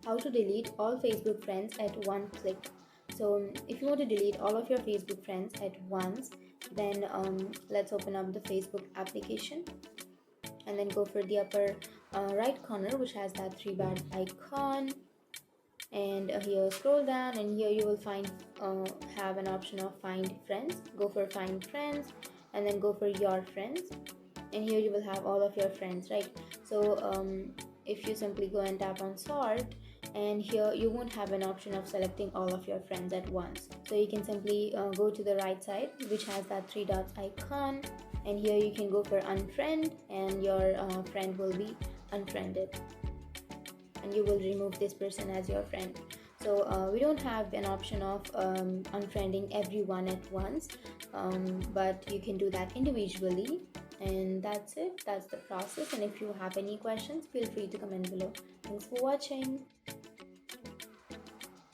how to delete all Facebook friends at one click. So if you want to delete all of your Facebook friends at once, then let's open up the Facebook application and then go for the upper right corner, which has that three bar icon. And here scroll down, and here you will find have an option of find friends. Go for find friends and then go for your friends, and here you will have all of your friends, right? So if you simply go and tap on sort, and here you won't have an option of selecting all of your friends at once, so you can simply go to the right side, which has that three dots icon, and here you can go for unfriend, and your friend will be unfriended, and you will remove this person as your friend. So we don't have an option of unfriending everyone at once, but you can do that individually. And that's it, that's the process. And if you have any questions, feel free to comment below. Thanks for watching.